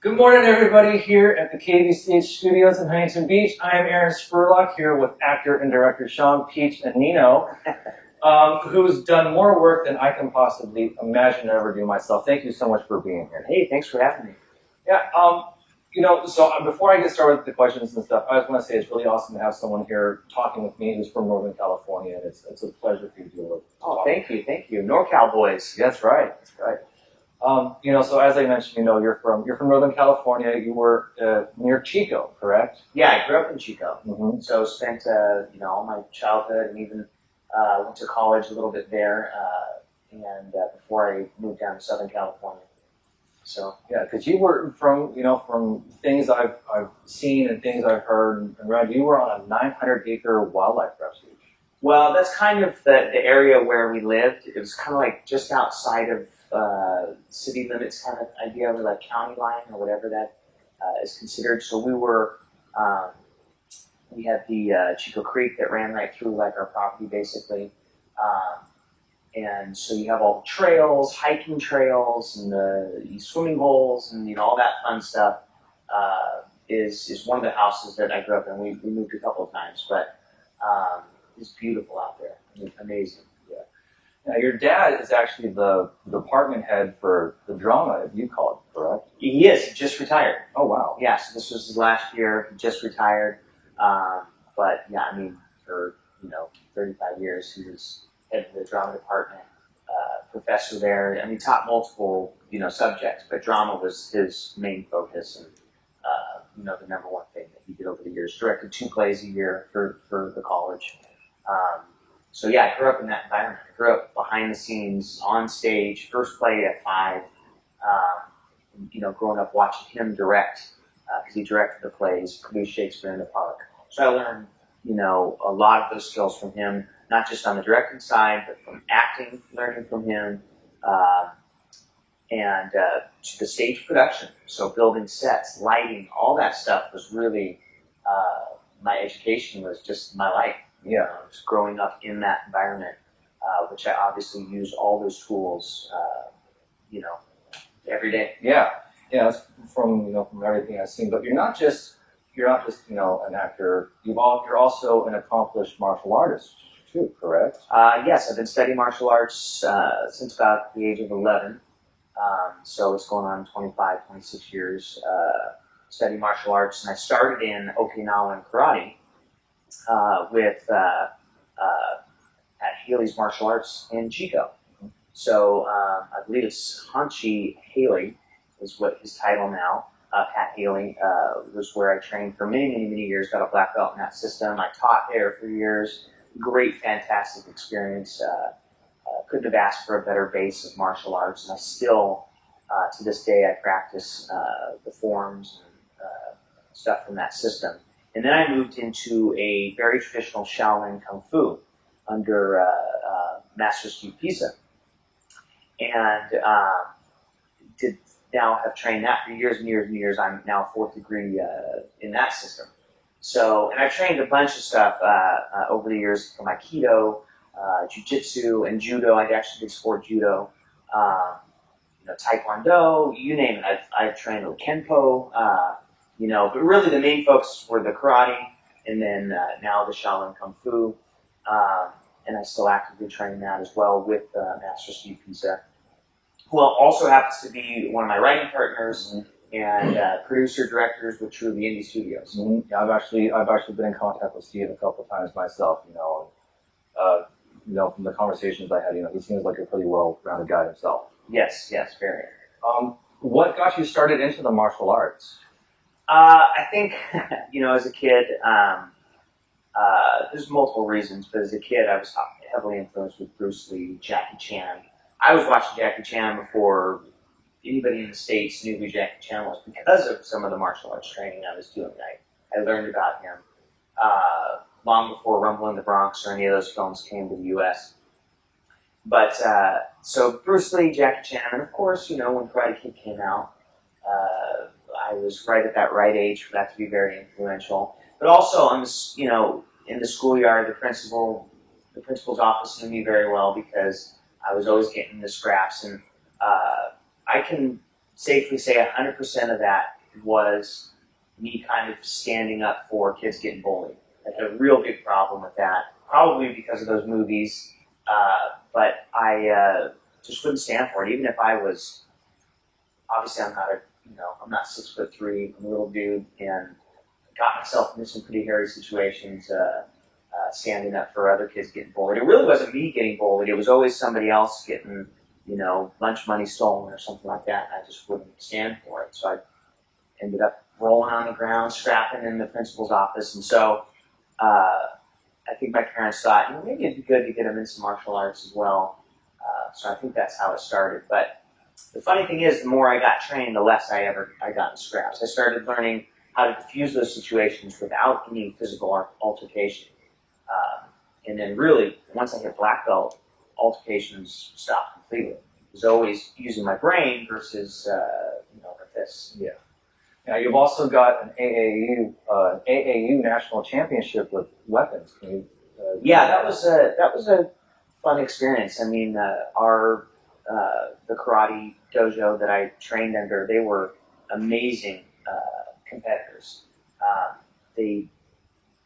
Good morning, everybody, here at the KVCH Studios in Huntington Beach. I'm Aaron Spurlock here with actor and director Sean Peach and Nino, who's done more work than I can possibly imagine to ever do myself. Thank you so much for being here. Hey, thanks for having me. Yeah, before I get started with the questions and stuff, I just want to say it's really awesome to have someone here talking with me who's from Northern California, and it's a pleasure for you to Oh, thank you. NorCal boys. That's right. So as I mentioned, you're from Northern California. You were near Chico, correct? Yeah, I grew up in Chico. Mm-hmm. So spent, all my childhood and even went to college a little bit there, before I moved down to Southern California. So yeah, because you were from things I've seen and things I've heard and read, you were on a 900-acre wildlife refuge. Well, that's kind of the area where we lived. It was kind of like just outside of city limits kind of idea, or like county line or whatever that is considered. So we had the Chico Creek that ran right through like our property basically. And so you have all the trails, hiking trails, and the swimming holes, and all that fun stuff. Is one of the houses that I grew up in. We moved a couple of times, but it's beautiful out there. I mean, amazing. Yeah. Now your dad is actually the department head for the drama at UCOLLEGE, correct? He is. He just retired. Oh wow. Yeah. So this was his last year. He just retired. But yeah, I mean, for 35 years, he was head of the drama department, professor there. I mean, taught multiple, subjects, but drama was his main focus and, the number one thing that he did over the years. Directed 2 plays a year for the college. So yeah, I grew up in that environment. I grew up behind the scenes, on stage, first play at 5, growing up watching him direct, because he directed the plays, produced Shakespeare in the Park. So I learned, a lot of those skills from him, not just on the directing side, but from acting, learning from him, and to the stage production. So building sets, lighting, all that stuff was really, my education was just my life. Yeah. Just growing up in that environment, which I obviously use all those tools, every day. Yeah. Yeah, that's from everything I've seen. But you're not just an actor. You're also an accomplished martial artist too, correct? Yes, I've been studying martial arts since about the age of 11. So it's going on 25, 26 years studying martial arts, and I started in Okinawa and karate at Haley's Martial Arts in Chico. So I believe it's Hanshi Haley is what his title now. Pat Haley was where I trained for many, many, many years. Got a black belt in that system. I taught there for years. Great, fantastic experience. Couldn't have asked for a better base of martial arts, and I still, to this day, I practice the forms and stuff from that system. And then I moved into a very traditional Shaolin Kung Fu under Master Steve Pisa, and did now have trained that for years and years and years. I'm now 4th degree in that system. So, and I've trained a bunch of stuff over the years from Aikido, Jiu-Jitsu, and Judo. I actually did sport Judo, Taekwondo, you name it. I've trained with Kenpo, but really the main focus were the karate, and then now the Shaolin Kung Fu, and I still actively train that as well with Master Steve Pisa, who also happens to be one of my writing partners and producer directors with Truly Indie Studios. Mm-hmm. Yeah, I've actually been in contact with Steve a couple of times myself. From the conversations I had, he seems like a pretty well-rounded guy himself. Yes, very. What got you started into the martial arts? I think, as a kid, there's multiple reasons, but as a kid, I was heavily influenced with Bruce Lee, Jackie Chan. I was watching Jackie Chan before anybody in the States knew who Jackie Chan was because of some of the martial arts training I was doing. I learned about him long before Rumble in the Bronx or any of those films came to the U.S. But so Bruce Lee, Jackie Chan, and of course, when Karate Kid came out, I was right at that right age for that to be very influential. But also, in the schoolyard, the principal's office knew me very well because I was always getting the scraps, and I can safely say 100% of that was me kind of standing up for kids getting bullied. I had a real big problem with that, probably because of those movies, but I just wouldn't stand for it. Even if I was, obviously I'm not 6'3", I'm a little dude, and got myself into some pretty hairy situations, standing up for other kids getting bullied. It really wasn't me getting bullied, it was always somebody else getting, lunch money stolen or something like that, and I just wouldn't stand for it. So I ended up rolling on the ground, scrapping in the principal's office, and so I think my parents thought, maybe it'd be good to get him into martial arts as well. So I think that's how it started. But the funny thing is, the more I got trained, the less I got in scraps. I started learning how to diffuse those situations without any physical altercation. And then really, once I hit black belt, altercations stopped completely. It was always using my brain versus my fists. Yeah. Now you've also got an AAU national championship with weapons. Can you? Yeah, that was a fun experience. I mean, the karate dojo that I trained under, they were amazing competitors. They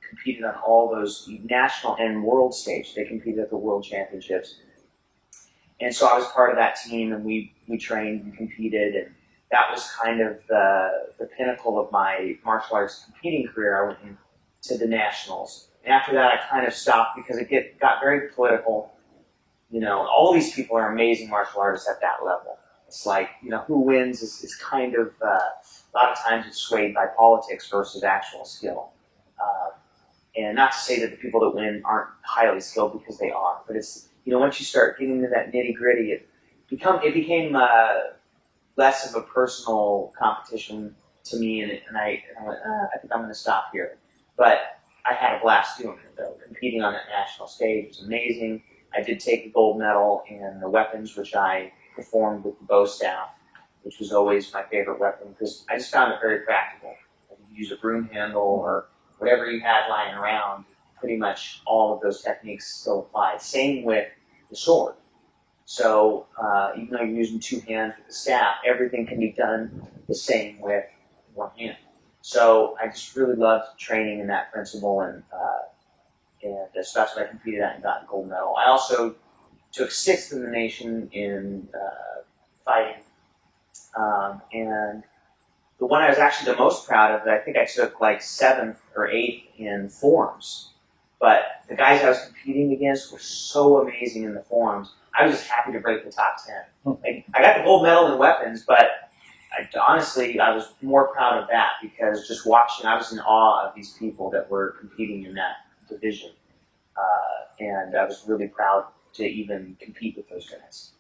competed on all those national and world stage. They competed at the world championships. And so I was part of that team, and we trained and competed, and that was kind of the pinnacle of my martial arts competing career. I went into the nationals. And after that, I kind of stopped because it got very political. All these people are amazing martial artists at that level. It's like, who wins is kind of, a lot of times it's swayed by politics versus actual skill. And not to say that the people that win aren't highly skilled, because they are, but it's, once you start getting into that nitty gritty, it became less of a personal competition to me, and I went, I think I'm going to stop here. But I had a blast doing it, though. Competing on that national stage was amazing. I did take a gold medal in the weapons, which I performed with the bow staff, which was always my favorite weapon, because I just found it very practical. If you use a broom handle or whatever you had lying around, pretty much all of those techniques still apply. Same with the sword. So even though you're using two hands with the staff, everything can be done the same with one hand. So I just really loved training in that principle, and so that's what I competed at and got a gold medal. I also took 6th in the nation in fighting, and the one I was actually the most proud of, I think I took like 7th or 8th in forms. But the guys I was competing against were so amazing in the forms. I was just happy to break the top 10. Like, I got the gold medal in weapons, but honestly, I was more proud of that, because just watching, I was in awe of these people that were competing in that division. And I was really proud to even compete with those guys.